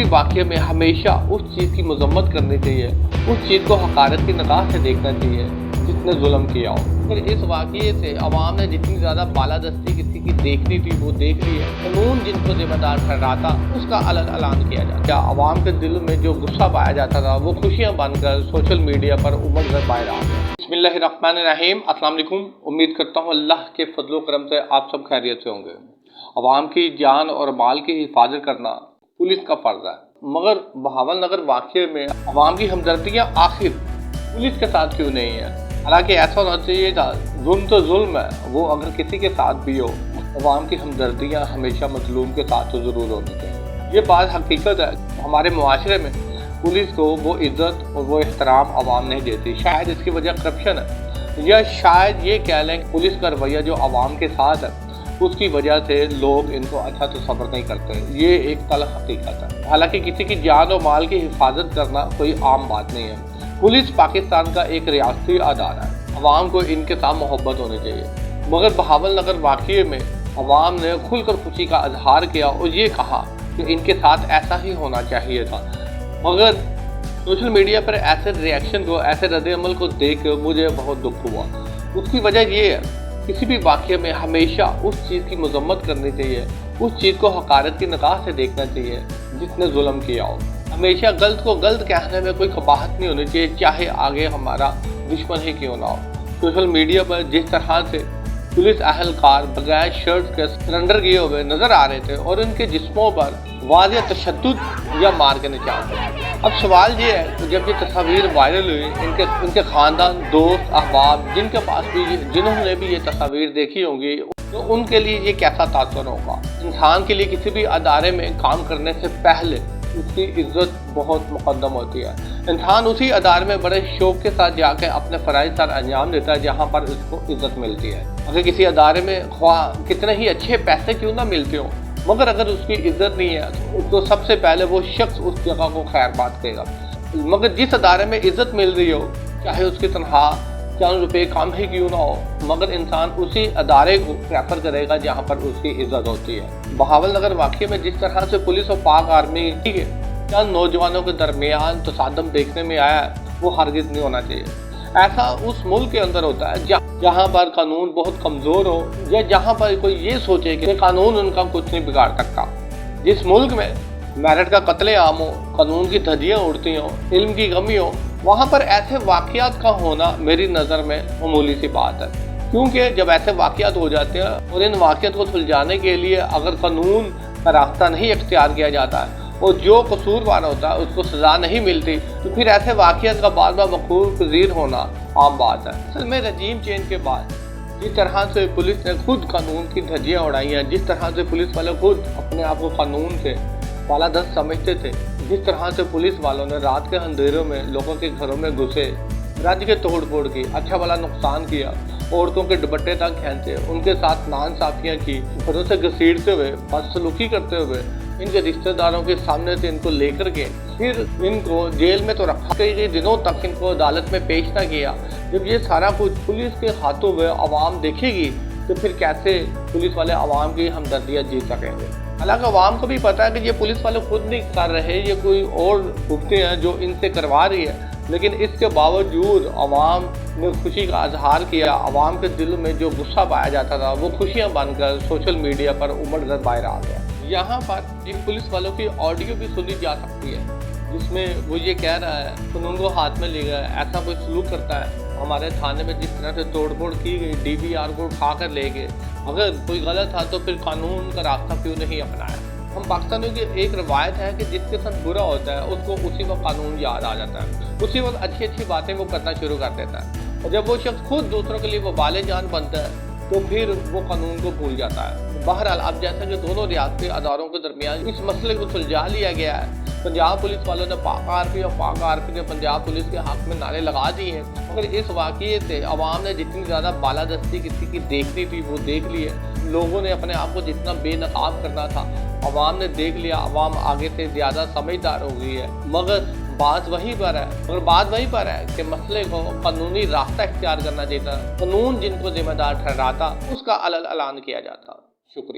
वाक़ये में हमेशा उस चीज़ की मज़म्मत करनी चाहिए, उस चीज़ को हक़ारत की निगाह से देखना चाहिए जिसने जुल्म किया हो। फिर इस वाक़ये से अवाम ने जितनी ज़्यादा बालादस्ती किसी की देखनी थी वो देख ली है। कानून जिनको ज़िम्मेदार ठहराता उसका अलग ऐलान किया जाता। क्या अवाम के दिल में जो गुस्सा पाया जाता था वो खुशियाँ बनकर सोशल मीडिया पर उमड़ कर बाहर आ गया। बिस्मिल्लाहिर्रहमानिर्रहीम। अस्सलाम वालेकुम। उम्मीद करता हूँ अल्लाह के फजलो करम से आप सब खैरियत से होंगे। अवाम की जान और माल की हिफाजत करना पुलिस का फ़र्ज़ है, मगर बहावल नगर वाक़ये में अवाम की हमदर्दियाँ आखिर पुलिस के साथ क्यों नहीं है? हालांकि ऐसा होना चाहिए था, जुल्म तो जुल्म है, वो अगर किसी के साथ भी हो, अवाम की हमदर्दियाँ हमेशा मज़लूम के साथ तो ज़रूर होनी चाहिए। ये बात हकीकत है, हमारे मुआशरे में पुलिस को वो इज़्ज़त और वो एहतराम अवाम नहीं देती। शायद इसकी वजह करप्शन है, या शायद ये कह लें कि पुलिस का रवैया जो अवाम के साथ है उसकी वजह से लोग इनको अच्छा तसव्वुर नहीं करते। ये एक तल्ख़ हकीकत है। हालांकि किसी की जान और माल की हिफाजत करना कोई आम बात नहीं है। पुलिस पाकिस्तान का एक रियासती अदारा है, अवाम को इनके साथ मोहब्बत होनी चाहिए। मगर बहावल नगर वाक़ये में अवाम ने खुलकर खुशी का इजहार किया और ये कहा कि इनके साथ ऐसा ही होना चाहिए था। मगर सोशल मीडिया पर ऐसे रिएक्शन को, ऐसे रद्द-ए-अमल को देख कर मुझे बहुत दुख हुआ। उसकी वजह ये है, किसी भी वाक़ये में हमेशा उस चीज़ की मज़म्मत करनी चाहिए, उस चीज़ को हक़ारत की निगाह से देखना चाहिए जिसने जुल्म किया हो। हमेशा गलत को गलत कहने में कोई कबाहत नहीं होनी चाहिए, चाहे आगे हमारा दुश्मन ही क्यों ना हो। सोशल मीडिया पर जिस तरह से पुलिस अहलकार बगैर शर्ट के सरेंडर किए हुए नज़र आ रहे थे और उनके जिस्मों पर वाज़ेह तशद्दुद या मार के निशान थे। अब सवाल ये है कि जब ये तस्वीर वायरल हुई, इनके ख़ानदान, दोस्त, अहबाब जिन्होंने भी ये तस्वीर देखी होंगी, तो उनके लिए ये कैसा तासुर होगा। इंसान के लिए किसी भी अदारे में काम करने से पहले उसकी इज़्ज़त बहुत मुक़द्दम होती है। इंसान उसी अदारे में बड़े शौक़ के साथ जाकर अपने फ़राइज़ सर अंजाम देता है जहाँ पर उसको इज़्ज़त मिलती है। अगर किसी अदारे में ख्वाह कितने ही अच्छे पैसे क्यों ना मिलते हों, मगर अगर उसकी इज़्ज़त नहीं है तो सबसे पहले वो शख्स उस जगह को खैर बात करेगा। मगर जिस अदारे में इज़्ज़त मिल रही हो, चाहे उसकी तनख्वाह चंद रुपये कम ही क्यों ना हो, मगर इंसान उसी अदारे को प्रेफर करेगा जहाँ पर उसकी इज़्ज़त होती है। बहावल नगर वाक़ये में जिस तरह से पुलिस और पाक आर्मी के चंद नौजवानों के दरमियान तसादम देखने में आया है, वो हरगिज़ नहीं होना चाहिए। ऐसा उस मुल्क के अंदर होता है जहाँ पर कानून बहुत कमज़ोर हो, या जहाँ पर कोई ये सोचे कि कानून उनका कुछ नहीं बिगाड़ सकता। जिस मुल्क में मेरिट का कत्लेआम हो, कानून की धज्जियाँ उड़ती हों, इल्म की कमी हो, वहाँ पर ऐसे वाक़यात का होना मेरी नज़र में मामूली सी बात है। क्योंकि जब ऐसे वाक़यात हो जाते हैं और इन वाक़यात को सुलझाने के लिए अगर कानून का रास्ता नहीं इख्तियार किया जाता है और जो कसूरवार होता है उसको सज़ा नहीं मिलती, तो फिर ऐसे वाक़यात का बार बार मक़बूल पज़ीर होना आम बात है। असल में रजीम चेंज के बाद जिस तरह से पुलिस ने खुद कानून की धज्जियाँ उड़ाई हैं, जिस तरह से पुलिस वाले खुद अपने आप को कानून से बालादस्त समझते थे, जिस तरह से पुलिस वालों ने रात के अंधेरों में लोगों के घरों में घुसे, राज्य के तोड़ फोड़ की, अच्छा वाला नुकसान किया, औरतों के दुपट्टे तक खींचे, उनके साथ नाइंसाफ़ियाँ की, घरों से घसीटते हुए, बदसलूकी करते हुए, इनके रिश्तेदारों के सामने से इनको लेकर के फिर इनको जेल में तो रखा, कई दिनों तक इनको अदालत में पेश ना किया। जब ये सारा कुछ पुलिस के हाथों में अवाम देखेगी तो फिर कैसे पुलिस वाले अवाम की हमदर्दियाँ जीत सकेंगे। हालांकि अवाम को भी पता है कि ये पुलिस वाले खुद नहीं कर रहे, ये कोई और हुक्ते हैं जो इनसे करवा रही है, लेकिन इसके बावजूद अवाम ने खुशी का इजहार किया। अवाम के दिल में जो गुस्सा पाया जाता था वो खुशियाँ बनकर सोशल मीडिया पर उमड़ कर बाहर आ गया। यहाँ पर इन पुलिस वालों की ऑडियो भी सुनी जा सकती है जिसमें वो ये कह रहा है कानून को हाथ में ले गया, ऐसा कोई सलूक करता है। हमारे थाने में जिस तरह से तोड़फोड़ की गई, DVR को उठा कर ले गए, अगर कोई गलत था तो फिर कानून का रास्ता क्यों नहीं अपनाया। हम पाकिस्तानियों की एक रवायत है कि जिसके साथ बुरा होता है उसको उसी वक्त कानून याद आ जाता है, उसी वक्त अच्छी अच्छी बातें वो करना शुरू कर देता है, और जब वो शख्स खुद दूसरों के लिए वो बाले जान बनता है तो फिर वो कानून को भूल जाता है। बहरहाल अब जैसा कि दोनों रियासती अदारों के दरमियान इस मसले को सुलझा लिया गया है, पंजाब पुलिस वालों ने पाक आर्मी और पाक आर्मी ने पंजाब पुलिस के हक में नारे लगा दिए हैं, मगर इस वाक़ये से अवाम ने जितनी ज़्यादा बालादस्ती किसी की देखनी थी वो देख ली है। लोगों ने अपने आप को जितना बेनकाब करना था अवाम ने देख लिया। अवाम आगे से ज़्यादा समझदार हो गई है, मगर बात वहीं पर है कि मसले को कानूनी रास्ता इख्तियार करना चाहिए था। कानून जिनको जिम्मेदार ठहराता उसका अलग ऐलान किया जाता। शुक्रिया।